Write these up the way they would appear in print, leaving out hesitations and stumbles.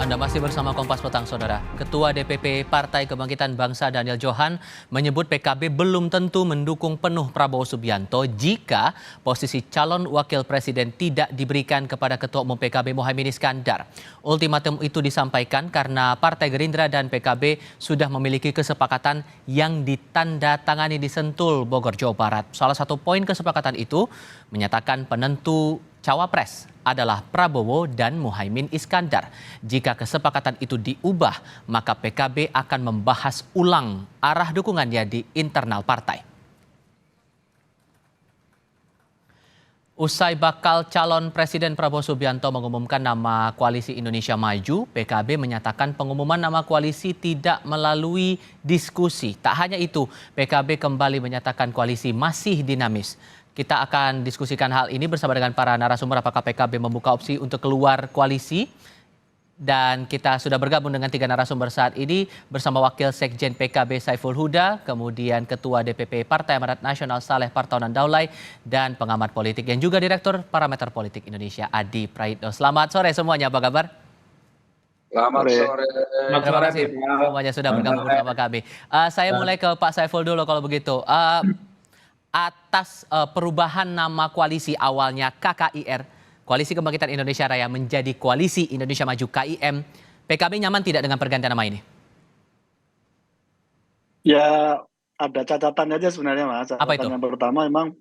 Anda masih bersama Kompas Petang, Saudara. Ketua DPP Partai Kebangkitan Bangsa Daniel Johan menyebut PKB belum tentu mendukung penuh Prabowo Subianto jika posisi calon wakil presiden tidak diberikan kepada Ketua Umum PKB Muhaimin Iskandar. Ultimatum itu disampaikan karena Partai Gerindra dan PKB sudah memiliki kesepakatan yang ditandatangani di Sentul, Bogor, Jawa Barat. Salah satu poin kesepakatan itu menyatakan penentu Cawapres adalah Prabowo dan Muhaimin Iskandar. Jika kesepakatan itu diubah, maka PKB akan membahas ulang arah dukungannya di internal partai. Usai bakal calon Presiden Prabowo Subianto mengumumkan nama Koalisi Indonesia Maju, PKB menyatakan pengumuman nama koalisi tidak melalui diskusi. Tak hanya itu, PKB kembali menyatakan koalisi masih dinamis. Kita akan diskusikan hal ini bersama dengan para narasumber apakah PKB membuka opsi untuk keluar koalisi. Dan kita sudah bergabung dengan 3 narasumber saat ini bersama Wakil Sekjen PKB Saiful Huda, kemudian Ketua DPP Partai Amanat Nasional Saleh Partaunan Daulay, dan pengamat politik yang juga Direktur Parameter Politik Indonesia Adi Praitno. Selamat sore semuanya, apa kabar? Selamat sore. Terima kasih semuanya sudah bergabung bersama kami. Saya mulai ke Pak Saiful dulu kalau begitu. Atas perubahan nama koalisi awalnya KKIR, Koalisi Kebangkitan Indonesia Raya, menjadi Koalisi Indonesia Maju KIM, PKB nyaman tidak dengan pergantian nama ini? Ya, ada catatan aja sebenarnya, Mas. Apa itu? Catatan yang pertama, memang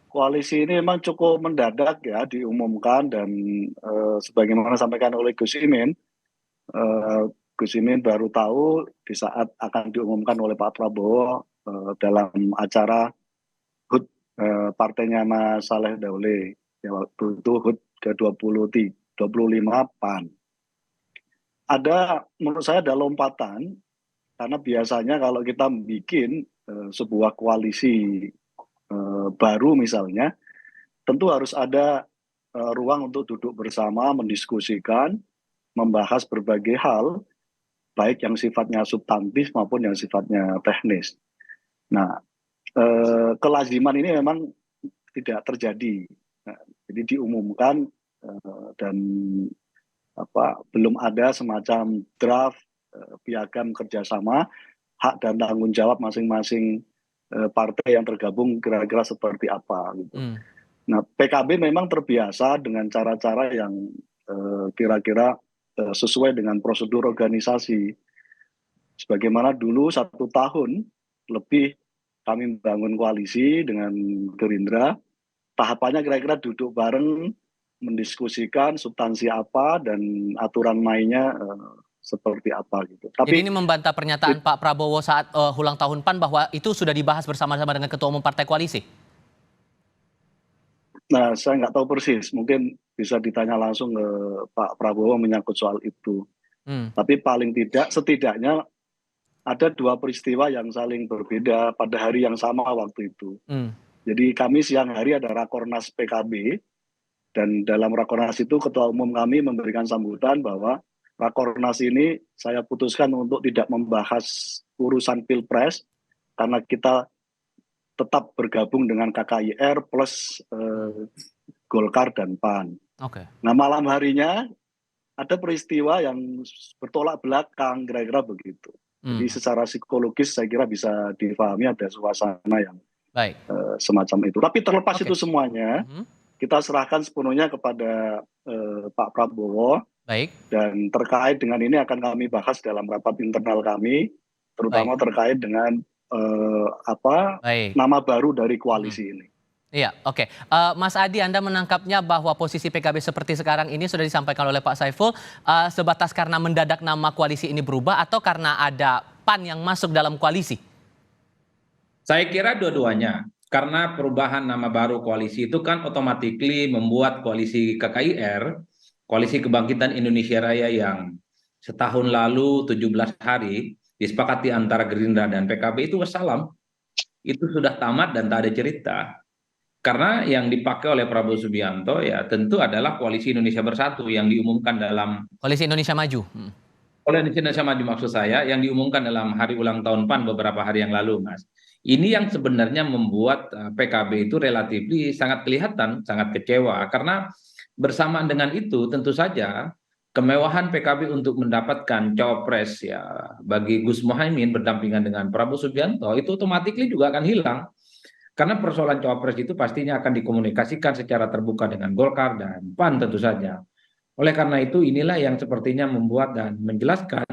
koalisi ini memang cukup mendadak ya diumumkan, dan sebagaimana sampaikan oleh Gus Imin, Gus Imin baru tahu di saat akan diumumkan oleh Pak Prabowo dalam acara HUT partainya Mas Saleh Daulay. Ya, waktu itu HUT ke-25 PAN. Menurut saya ada lompatan, karena biasanya kalau kita bikin sebuah koalisi baru misalnya, tentu harus ada ruang untuk duduk bersama, mendiskusikan, membahas berbagai hal, baik yang sifatnya substantif maupun yang sifatnya teknis. Nah, kelaziman ini memang tidak terjadi. Nah, jadi diumumkan dan belum ada semacam draft piagam kerjasama, hak dan tanggung jawab masing-masing partai yang tergabung kira-kira seperti apa gitu. Nah, PKB memang terbiasa dengan cara-cara yang kira-kira sesuai dengan prosedur organisasi. Sebagaimana dulu 1 tahun lebih kami membangun koalisi dengan Gerindra, tahapannya kira-kira duduk bareng, mendiskusikan substansi apa dan aturan mainnya seperti apa gitu. Jadi ini membantah pernyataan Pak Prabowo saat ulang tahun PAN bahwa itu sudah dibahas bersama-sama dengan Ketua Umum Partai Koalisi? Nah, saya nggak tahu persis, mungkin bisa ditanya langsung ke Pak Prabowo menyangkut soal itu. Tapi paling tidak, setidaknya ada 2 peristiwa yang saling berbeda pada hari yang sama waktu itu. Jadi kami siang hari ada Rakornas PKB, dan dalam Rakornas itu Ketua Umum kami memberikan sambutan bahwa Rakornas ini saya putuskan untuk tidak membahas urusan Pilpres, karena kita tetap bergabung dengan KKIR plus Golkar dan PAN. Nah, malam harinya ada peristiwa yang bertolak belakang, kira-kira begitu. Jadi secara psikologis saya kira bisa difahami ada suasana yang semacam itu. Tapi terlepas itu semuanya, kita serahkan sepenuhnya kepada Pak Prabowo. Dan terkait dengan ini akan kami bahas dalam rapat internal kami, terutama terkait dengan nama baru dari koalisi ini. Iya, oke. Mas Adi, Anda menangkapnya bahwa posisi PKB seperti sekarang ini sudah disampaikan oleh Pak Saiful sebatas karena mendadak nama koalisi ini berubah atau karena ada PAN yang masuk dalam koalisi? Saya kira dua-duanya. Karena perubahan nama baru koalisi itu kan otomatis membuat koalisi KKIR, Koalisi Kebangkitan Indonesia Raya, yang setahun lalu 17 hari disepakati antara Gerindra dan PKB itu wassalam. Itu sudah tamat dan tak ada cerita. Karena yang dipakai oleh Prabowo Subianto ya tentu adalah Koalisi Indonesia Bersatu yang diumumkan dalam Koalisi Indonesia Maju. Koalisi Indonesia Maju maksud saya, yang diumumkan dalam hari ulang tahun PAN beberapa hari yang lalu, Mas. Ini yang sebenarnya membuat PKB itu relatif sangat kelihatan, sangat kecewa. Karena bersamaan dengan itu tentu saja kemewahan PKB untuk mendapatkan cawapres ya bagi Gus Muhaimin berdampingan dengan Prabowo Subianto itu otomatis juga akan hilang. Karena persoalan cawapres itu pastinya akan dikomunikasikan secara terbuka dengan Golkar dan PAN tentu saja. Oleh karena itu inilah yang sepertinya membuat dan menjelaskan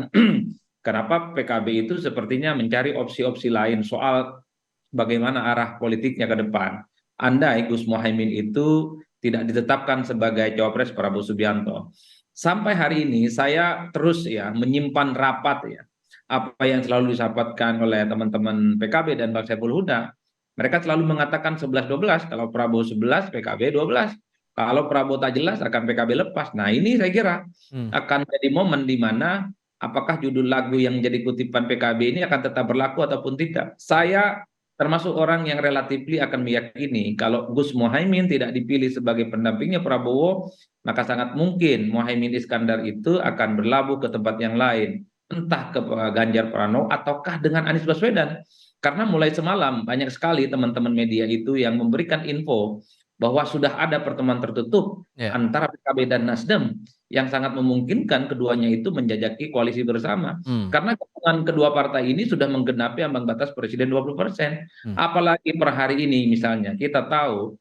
kenapa PKB itu sepertinya mencari opsi-opsi lain soal bagaimana arah politiknya ke depan. Andai Gus Muhaimin itu tidak ditetapkan sebagai cawapres Prabowo Subianto. Sampai hari ini saya terus ya menyimpan rapat ya apa yang selalu disampaikan oleh teman-teman PKB dan Bang Saiful Huda. Mereka selalu mengatakan 11-12, kalau Prabowo 11, PKB 12. Kalau Prabowo tak jelas akan PKB lepas. Nah ini saya kira Hmm. akan jadi momen di mana apakah judul lagu yang menjadi kutipan PKB ini akan tetap berlaku ataupun tidak. Saya termasuk orang yang relatifly akan meyakini kalau Gus Muhaimin tidak dipilih sebagai pendampingnya Prabowo, maka sangat mungkin Muhaimin Iskandar itu akan berlabuh ke tempat yang lain, entah ke Ganjar Pranowo ataukah dengan Anies Baswedan. Karena mulai semalam banyak sekali teman-teman media itu yang memberikan info bahwa sudah ada pertemuan tertutup Ya. antara PKB dan Nasdem yang sangat memungkinkan keduanya itu menjajaki koalisi bersama. Hmm. Karena hubungan kedua partai ini sudah menggenapi ambang batas presiden 20%. Hmm. Apalagi per hari ini misalnya kita tahu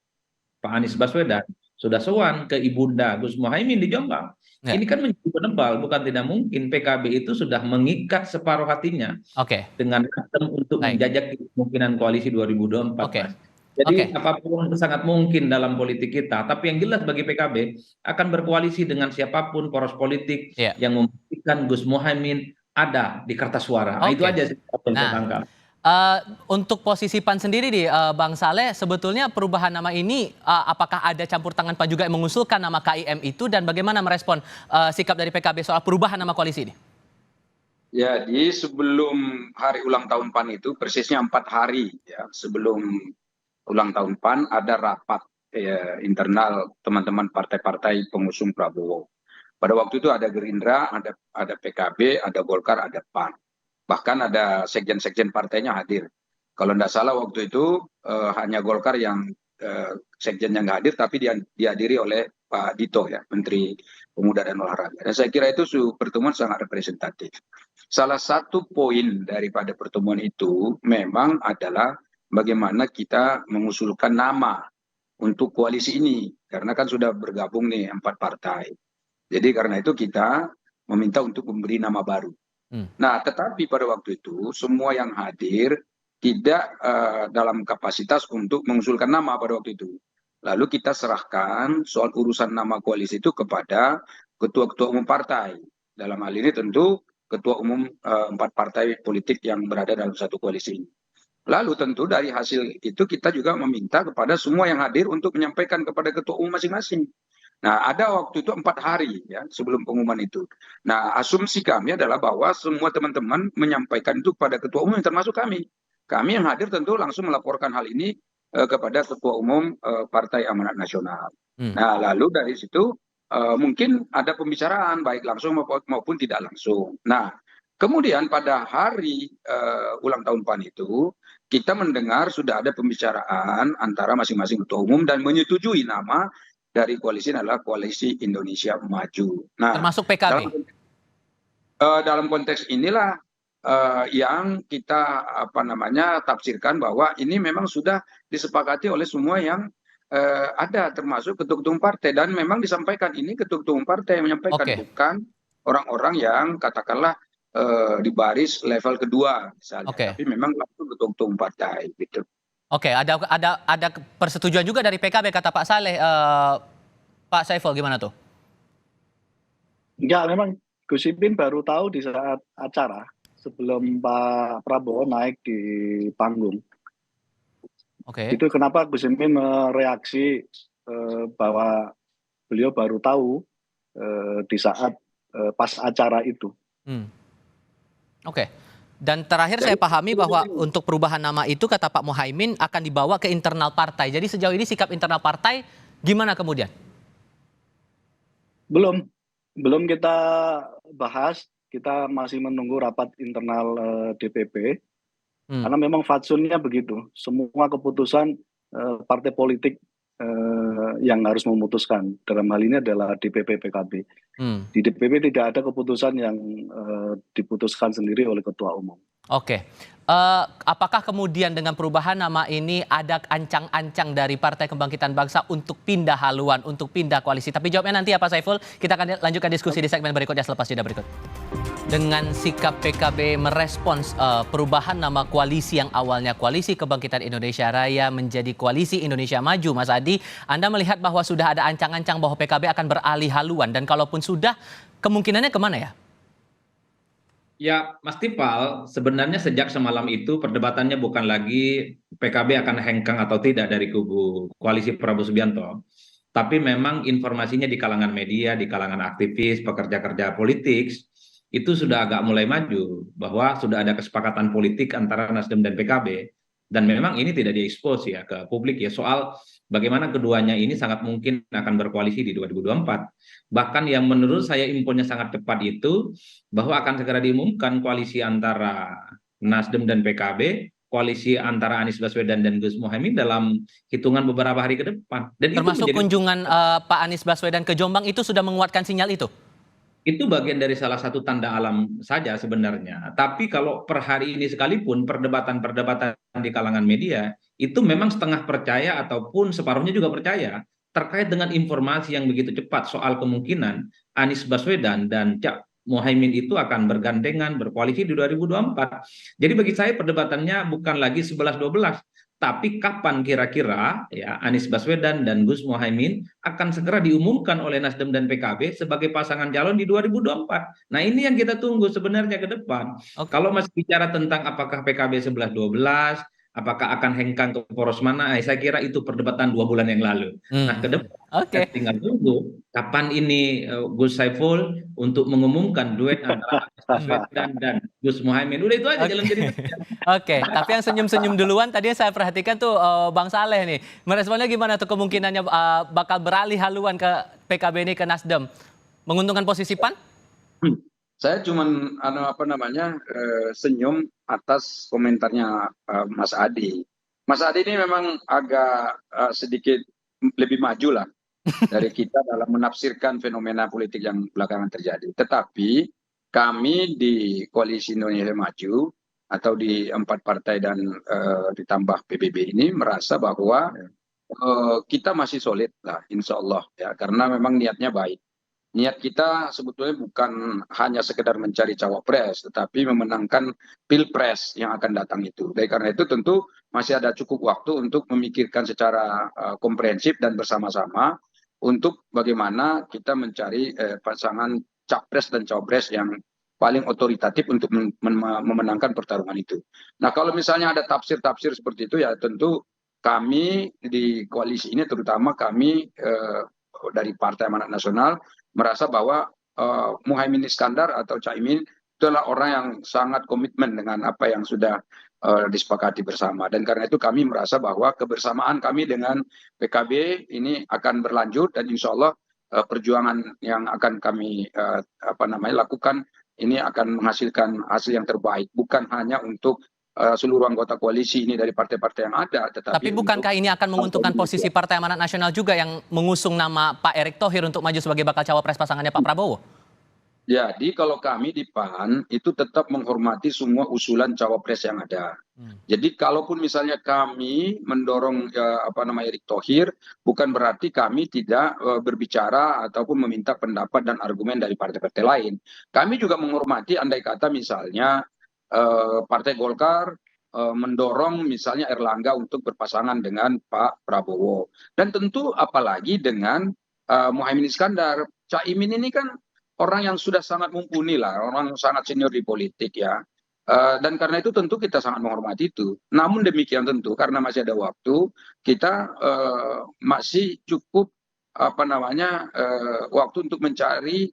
Pak Anies Baswedan sudah sowan ke Ibunda Gus Muhaimin di Jombang. Ya. Ini kan menjadi penebal, bukan tidak mungkin PKB itu sudah mengikat separuh hatinya Oke. dengan Nasdem untuk Baik. menjajaki kemungkinan koalisi 2024, Oke. Mas. Jadi Oke. apapun sangat mungkin dalam politik kita, tapi yang jelas bagi PKB akan berkoalisi dengan siapapun poros politik Ya. yang memastikan Gus Muhaimin ada di kertas suara. Nah, itu Oke. aja sih yang saya Nah, tangkap. untuk posisi PAN sendiri nih, Bang Saleh, sebetulnya perubahan nama ini apakah ada campur tangan PAN juga yang mengusulkan nama KIM itu dan bagaimana merespon sikap dari PKB soal perubahan nama koalisi ini? Jadi sebelum hari ulang tahun PAN itu persisnya 4 hari ya sebelum ulang tahun PAN ada rapat internal teman-teman partai-partai pengusung Prabowo. Pada waktu itu ada Gerindra, ada PKB, ada Golkar, ada PAN. Bahkan ada sekjen-sekjen partainya hadir. Kalau tidak salah waktu itu hanya Golkar yang sekjennya nggak hadir, tapi dihadiri oleh Pak Dito ya, Menteri Pemuda dan Olahraga. Dan saya kira itu pertemuan sangat representatif. Salah satu poin daripada pertemuan itu memang adalah bagaimana kita mengusulkan nama untuk koalisi ini. Karena kan sudah bergabung nih 4 partai. Jadi karena itu kita meminta untuk memberi nama baru. Nah, tetapi pada waktu itu semua yang hadir tidak dalam kapasitas untuk mengusulkan nama pada waktu itu. Lalu kita serahkan soal urusan nama koalisi itu kepada ketua-ketua umum partai. Dalam hal ini tentu ketua umum 4 partai politik yang berada dalam satu koalisi ini. Lalu tentu dari hasil itu kita juga meminta kepada semua yang hadir untuk menyampaikan kepada ketua umum masing-masing. Nah, ada waktu itu 4 hari ya sebelum pengumuman itu. Nah, asumsi kami adalah bahwa semua teman-teman menyampaikan itu kepada ketua umum termasuk kami. Kami yang hadir tentu langsung melaporkan hal ini kepada ketua umum Partai Amanat Nasional. Nah, lalu dari situ mungkin ada pembicaraan baik langsung maupun tidak langsung. Nah, kemudian pada hari ulang tahun PAN itu kita mendengar sudah ada pembicaraan antara masing-masing ketua umum dan menyetujui nama dari koalisi adalah Koalisi Indonesia Maju. Nah, termasuk PKB. Dalam konteks inilah yang kita tafsirkan bahwa ini memang sudah disepakati oleh semua yang ada termasuk ketua-ketua umum partai dan memang disampaikan ini ketua-ketua umum partai yang menyampaikan bukan orang-orang yang katakanlah di baris level kedua misalnya, tapi memang langsung ketua-ketua umum partai gitu. Oke, ada persetujuan juga dari PKB kata Pak Saleh. Pak Saiful gimana tuh? Enggak, memang Gus Ipin baru tahu di saat acara sebelum Pak Prabowo naik di panggung. Itu kenapa Gus Ipin mereaksi bahwa beliau baru tahu di saat pas acara itu. Dan terakhir saya pahami bahwa untuk perubahan nama itu kata Pak Muhaimin akan dibawa ke internal partai. Jadi sejauh ini sikap internal partai gimana kemudian? Belum kita bahas, kita masih menunggu rapat internal DPP. Karena memang fatsunnya begitu. Semua keputusan partai politik yang harus memutuskan. Dalam hal ini adalah DPP PKB. Di DPP tidak ada keputusan yang diputuskan sendiri oleh Ketua Umum. Oke. Apakah kemudian dengan perubahan nama ini ada ancang-ancang dari Partai Kebangkitan Bangsa untuk pindah haluan, untuk pindah koalisi? Tapi jawabnya nanti ya Pak Saiful. Kita akan lanjutkan diskusi di segmen berikutnya selepas jeda berikut. Dengan sikap PKB merespons perubahan nama koalisi yang awalnya Koalisi Kebangkitan Indonesia Raya menjadi Koalisi Indonesia Maju, Mas Adi, Anda melihat bahwa sudah ada ancang-ancang bahwa PKB akan beralih haluan, dan kalaupun sudah, kemungkinannya kemana ya? Ya, Mas Tipal, sebenarnya sejak semalam itu perdebatannya bukan lagi PKB akan hengkang atau tidak dari kubu koalisi Prabowo Subianto. Tapi memang informasinya di kalangan media, di kalangan aktivis, pekerja-kerja politik, itu sudah agak mulai maju. Bahwa sudah ada kesepakatan politik antara Nasdem dan PKB. Dan memang ini tidak diekspos ya ke publik ya, soal bagaimana keduanya ini sangat mungkin akan berkoalisi di 2024. Bahkan yang menurut saya infonya sangat tepat itu, bahwa akan segera diumumkan koalisi antara Nasdem dan PKB, koalisi antara Anies Baswedan dan Gus Muhaimin dalam hitungan beberapa hari ke depan. Dan Termasuk itu kunjungan Pak Anies Baswedan ke Jombang itu sudah menguatkan sinyal itu? itu bagian dari salah satu tanda alam saja sebenarnya. Tapi kalau per hari ini sekalipun perdebatan-perdebatan di kalangan media itu memang setengah percaya ataupun separuhnya juga percaya terkait dengan informasi yang begitu cepat soal kemungkinan Anies Baswedan dan Cak Muhaimin itu akan bergandengan berkoalisi di 2024. Jadi bagi saya perdebatannya bukan lagi 11-12, tapi kapan kira-kira ya Anies Baswedan dan Gus Muhaimin akan segera diumumkan oleh Nasdem dan PKB sebagai pasangan calon di 2024. Nah, ini yang kita tunggu sebenarnya ke depan. Oke. Kalau masih bicara tentang apakah PKB 11-12, apakah akan hengkang ke poros mana, saya kira itu perdebatan 2 bulan yang lalu. Nah, ke depan Oke. kita tinggal tunggu kapan ini Gus Saiful untuk mengumumkan duet antara Anies Baswedan dan Gus Muhaimin. Udah itu aja jalan ceritanya. Oke, tapi yang senyum-senyum duluan tadi saya perhatikan tuh Bang Saleh nih. Meresponnya gimana tuh kemungkinannya bakal beralih haluan ke PKB ini ke Nasdem? Menguntungkan posisi PAN? Saya cuman senyum atas komentarnya Mas Adi. Mas Adi ini memang agak sedikit lebih maju lah dari kita dalam menafsirkan fenomena politik yang belakangan terjadi. Tetapi kami di Koalisi Indonesia Maju atau di 4 partai dan ditambah PBB ini merasa bahwa kita masih solid lah, insya Allah ya, karena memang niatnya baik. Niat kita sebetulnya bukan hanya sekedar mencari cawapres, tetapi memenangkan pilpres yang akan datang itu. Dari karena itu tentu masih ada cukup waktu untuk memikirkan secara komprehensif dan bersama-sama untuk bagaimana kita mencari pasangan capres dan cawapres yang paling otoritatif untuk memenangkan pertarungan itu. Nah, kalau misalnya ada tafsir-tafsir seperti itu, ya tentu kami di koalisi ini, terutama kami dari Partai Amanat Nasional, merasa bahwa Muhaimin Iskandar atau Caimin itu adalah orang yang sangat komitmen dengan apa yang sudah disepakati bersama. Dan karena itu kami merasa bahwa kebersamaan kami dengan PKB ini akan berlanjut, dan insya Allah perjuangan yang akan kami lakukan ini akan menghasilkan hasil yang terbaik, bukan hanya untuk seluruh anggota koalisi ini dari partai-partai yang ada. Tapi bukankah ini akan menguntungkan posisi Partai Amanat Nasional juga yang mengusung nama Pak Erick Thohir untuk maju sebagai bakal cawapres pasangannya Pak Prabowo? Jadi kalau kami di PAN itu tetap menghormati semua usulan cawapres yang ada. Jadi kalaupun misalnya kami mendorong Erick Thohir, bukan berarti kami tidak berbicara ataupun meminta pendapat dan argumen dari partai-partai lain. Kami juga menghormati, andai kata misalnya Partai Golkar mendorong misalnya Erlangga untuk berpasangan dengan Pak Prabowo. Dan tentu apalagi dengan Muhaimin Iskandar. Caimin ini kan orang yang sudah sangat mumpuni lah, orang sangat senior di politik ya. Dan karena itu tentu kita sangat menghormati itu. Namun demikian tentu karena masih ada waktu, kita masih cukup waktu untuk mencari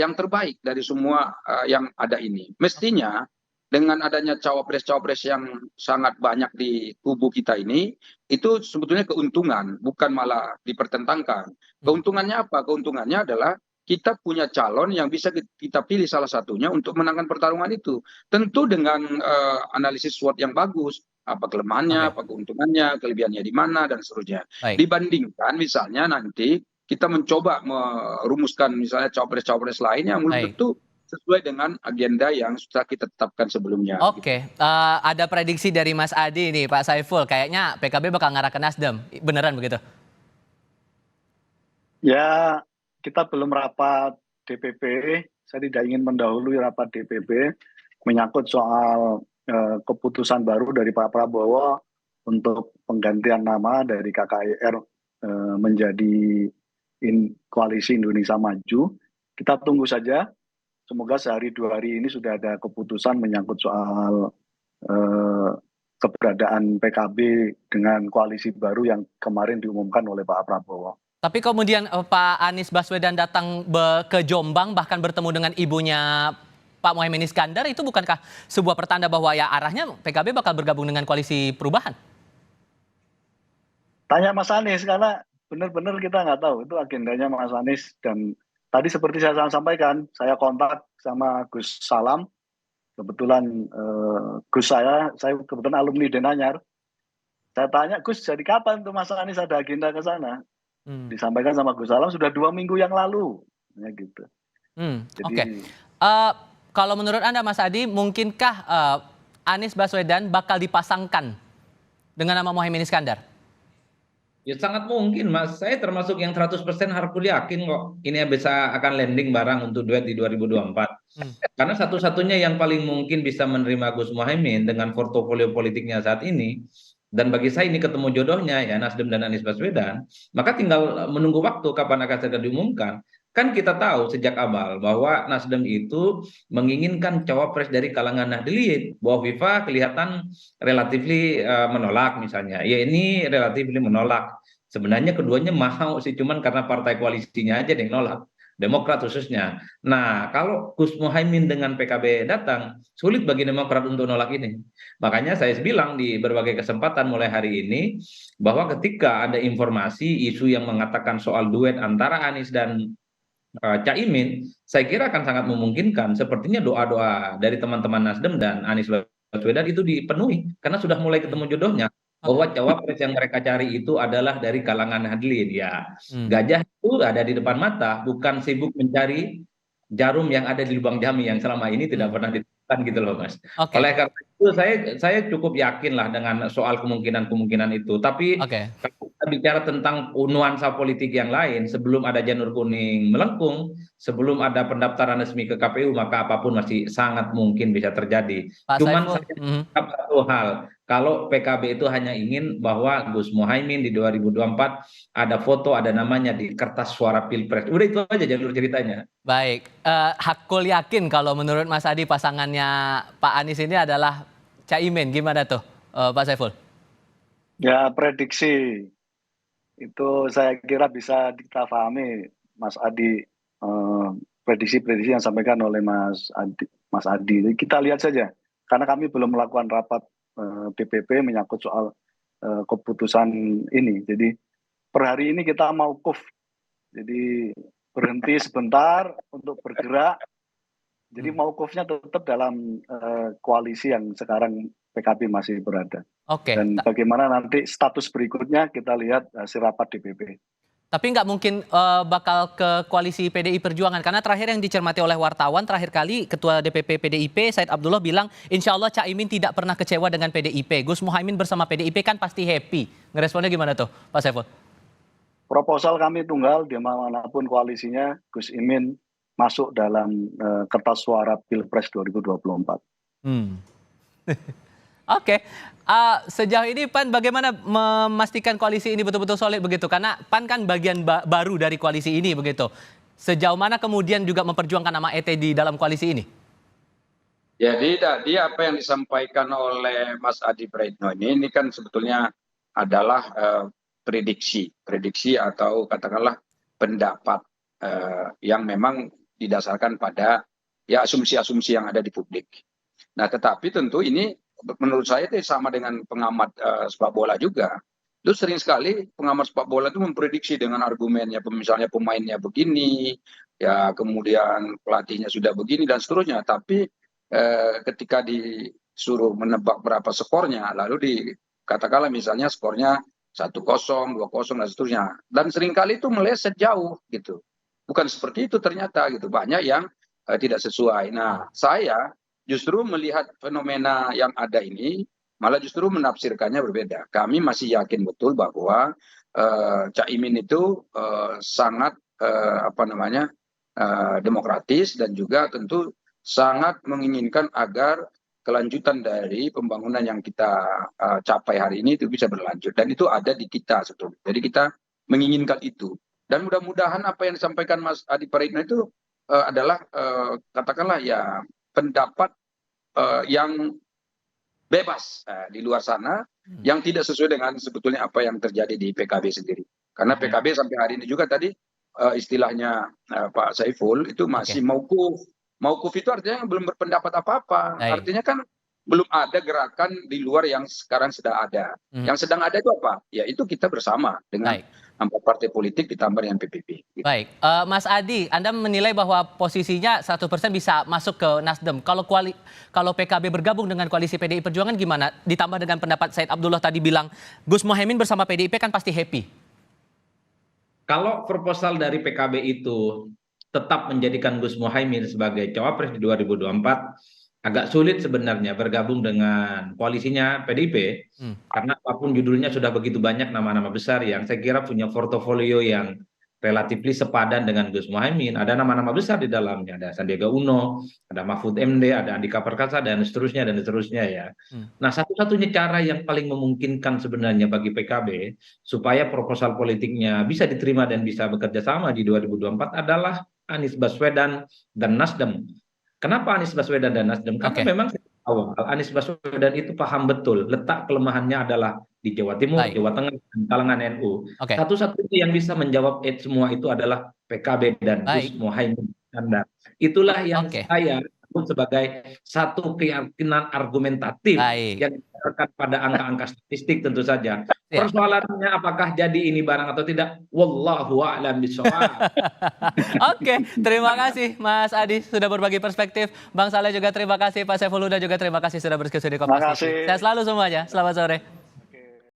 yang terbaik dari semua yang ada ini. Mestinya dengan adanya cawapres-cawapres yang sangat banyak di kubu kita ini, itu sebetulnya keuntungan, bukan malah dipertentangkan. Keuntungannya apa? Keuntungannya adalah kita punya calon yang bisa kita pilih salah satunya untuk menangkan pertarungan itu. Tentu dengan analisis SWOT yang bagus, apa kelemahannya, Oke, apa keuntungannya, kelebihannya di mana, dan seterusnya. baik. Dibandingkan misalnya nanti kita mencoba merumuskan misalnya cawapres-cawapres lain yang belum Baik. tentu sesuai dengan agenda yang sudah kita tetapkan sebelumnya. Oke, ada prediksi dari Mas Adi nih, Pak Saiful. Kayaknya PKB bakal ngarah ke Nasdem. Beneran begitu? Ya, kita belum rapat DPP. Saya tidak ingin mendahului rapat DPP menyangkut soal keputusan baru dari Pak Prabowo untuk penggantian nama dari KKIR menjadi Koalisi Indonesia Maju. Kita tunggu saja. Semoga sehari 2 hari ini sudah ada keputusan menyangkut soal keberadaan PKB dengan koalisi baru yang kemarin diumumkan oleh Pak Prabowo. Tapi kemudian Pak Anies Baswedan datang ke Jombang bahkan bertemu dengan ibunya Pak Muhaimin Iskandar, itu bukankah sebuah pertanda bahwa ya arahnya PKB bakal bergabung dengan koalisi perubahan? Tanya Mas Anies, karena benar-benar kita nggak tahu itu agendanya Mas Anies. Dan tadi seperti saya sampaikan, saya kontak sama Gus Salam. Kebetulan Gus saya kebetulan alumni Denanyar. Saya tanya, Gus, jadi kapan tuh Mas Anies ada agenda ke sana? Disampaikan sama Gus Salam sudah 2 minggu yang lalu. Ya gitu. Jadi, Oke. Kalau menurut Anda Mas Adi, mungkinkah Anies Baswedan bakal dipasangkan dengan nama Muhaimin Iskandar? Ya sangat mungkin Mas, saya termasuk yang 100% harus yakin kok ini bisa akan landing barang untuk duet di 2024. Karena satu-satunya yang paling mungkin bisa menerima Gus Muhaimin dengan portofolio politiknya saat ini, dan bagi saya ini ketemu jodohnya ya Nasdem dan Anies Baswedan, maka tinggal menunggu waktu kapan akan segera diumumkan. Kan kita tahu sejak awal bahwa Nasdem itu menginginkan cawapres dari kalangan Nahdliyin, bahwa Viva kelihatan relatif menolak misalnya. Ya ini relatif menolak. Sebenarnya keduanya mau sih, cuman karena partai koalisinya aja yang nolak. Demokrat khususnya. Nah, kalau Gus Muhaimin dengan PKB datang, sulit bagi Demokrat untuk nolak ini. Makanya saya bilang di berbagai kesempatan mulai hari ini, bahwa ketika ada informasi, isu yang mengatakan soal duet antara Anies dan Caimin, saya kira akan sangat memungkinkan. Sepertinya doa-doa dari teman-teman Nasdem dan Anies Baswedan itu dipenuhi, karena sudah mulai ketemu jodohnya. Bahwa cawapres yang mereka cari itu adalah dari kalangan Nahdliyin. Ya, gajah itu ada di depan mata, bukan sibuk mencari jarum yang ada di lubang jami yang selama ini tidak pernah ditemukan gitu loh Mas. Oke. Oleh karena itu saya cukup yakin lah dengan soal kemungkinan itu. Tapi kalau kita bicara tentang nuansa politik yang lain, sebelum ada janur kuning melengkung, sebelum ada pendaftaran resmi ke KPU, maka apapun masih sangat mungkin bisa terjadi. Pak Cuman Saiful, saya tetap satu hal, kalau PKB itu hanya ingin bahwa Gus Muhaimin di 2024 ada foto, ada namanya di kertas suara Pilpres. Udah itu aja jalur ceritanya. baik. Hakul yakin kalau menurut Mas Adi pasangannya Pak Anies ini adalah Caimin. Gimana tuh Pak Saiful? ya prediksi itu saya kira bisa kita pahami, Mas Adi, prediksi-prediksi yang disampaikan oleh Mas Adi. Jadi kita lihat saja, karena kami belum melakukan rapat DPP menyangkut soal keputusan ini. Jadi per hari ini kita mauquf, jadi berhenti sebentar untuk bergerak. Jadi mauqufnya tetap dalam koalisi yang sekarang PKB masih berada. Oke. Dan bagaimana nanti status berikutnya kita lihat hasil rapat DPP. Tapi nggak mungkin bakal ke koalisi PDI Perjuangan, karena terakhir yang dicermati oleh wartawan, terakhir kali Ketua DPP PDIP Said Abdullah bilang insya Allah Caimin tidak pernah kecewa dengan PDIP. Gus Muhaimin bersama PDIP kan pasti happy. Ngeresponnya gimana tuh Pak Saiful? Proposal kami tunggal, di manapun koalisinya, Gus Imin masuk dalam kertas suara Pilpres 2024. Oke. Sejauh ini PAN bagaimana memastikan koalisi ini betul-betul solid begitu? Karena PAN kan bagian baru dari koalisi ini begitu. Sejauh mana kemudian juga memperjuangkan nama ET di dalam koalisi ini? Jadi tadi apa yang disampaikan oleh Mas Adi Praitno ini kan sebetulnya adalah prediksi atau katakanlah pendapat yang memang didasarkan pada ya asumsi-asumsi yang ada di publik. Nah, tetapi tentu ini menurut saya itu sama dengan pengamat sepak bola juga. Itu sering sekali pengamat sepak bola itu memprediksi dengan argumennya, misalnya pemainnya begini, ya kemudian pelatihnya sudah begini dan seterusnya. Tapi ketika disuruh menebak berapa skornya, lalu katakanlah misalnya skornya 1-0, 2-0 dan seterusnya. Dan seringkali itu meleset jauh gitu. Bukan seperti itu ternyata gitu. Banyak yang tidak sesuai. Nah, saya justru melihat fenomena yang ada ini malah justru menafsirkannya berbeda. Kami masih yakin betul bahwa Caimin itu sangat demokratis dan juga tentu sangat menginginkan agar kelanjutan dari pembangunan yang kita capai hari ini itu bisa berlanjut, dan itu ada di kita sebetulnya. Jadi kita menginginkan itu, dan mudah-mudahan apa yang disampaikan Mas Adi Praitno itu adalah katakanlah ya pendapat yang bebas di luar sana, yang tidak sesuai dengan sebetulnya apa yang terjadi di PKB sendiri. Karena PKB sampai hari ini juga tadi istilahnya Pak Saiful itu masih mauquf. Mauquf itu artinya belum berpendapat apa-apa. Artinya kan belum ada gerakan di luar yang sekarang sedang ada. Yang sedang ada itu apa? Ya itu kita bersama dengan 4 partai politik ditambah dengan PPP. Gitu. Baik, Mas Adi, Anda menilai bahwa posisinya 100% bisa masuk ke Nasdem. Kalau PKB bergabung dengan koalisi PDI Perjuangan gimana? Ditambah dengan pendapat Said Abdullah tadi bilang Gus Mohaimin bersama PDIP kan pasti happy. Kalau proposal dari PKB itu tetap menjadikan Gus Mohaimin sebagai cawapres di 2024, agak sulit sebenarnya bergabung dengan koalisinya PDIP, karena apapun judulnya sudah begitu banyak nama-nama besar yang saya kira punya portofolio yang relatif sepadan dengan Gus Mohaimin. Ada nama-nama besar di dalamnya, ada Sandiaga Uno, ada Mahfud MD, ada Andika Perkasa, dan seterusnya ya. Nah, satu-satunya cara yang paling memungkinkan sebenarnya bagi PKB supaya proposal politiknya bisa diterima dan bisa bekerja sama di 2024 adalah Anies Baswedan dan Nasdem. Kenapa Anies Baswedan dan Nasdem? Karena memang awal Anies Baswedan itu paham betul letak kelemahannya adalah di Jawa Timur, Jawa Tengah, dan kalangan NU. Satu-satunya yang bisa menjawab semua itu adalah PKB dan Gus Mohaimin Iskandar. Itulah yang saya sebut sebagai satu keyakinan argumentatif yang didasarkan pada angka-angka statistik tentu saja. Persoalannya apakah jadi ini barang atau tidak? Wallahu a'lam bishawab. Oke, terima kasih Mas Adi sudah berbagi perspektif. Bang Saleh juga terima kasih, Pak Saiful Huda juga terima kasih sudah berdiskusi di Kompas TV. Sehat selalu semuanya. Selamat sore.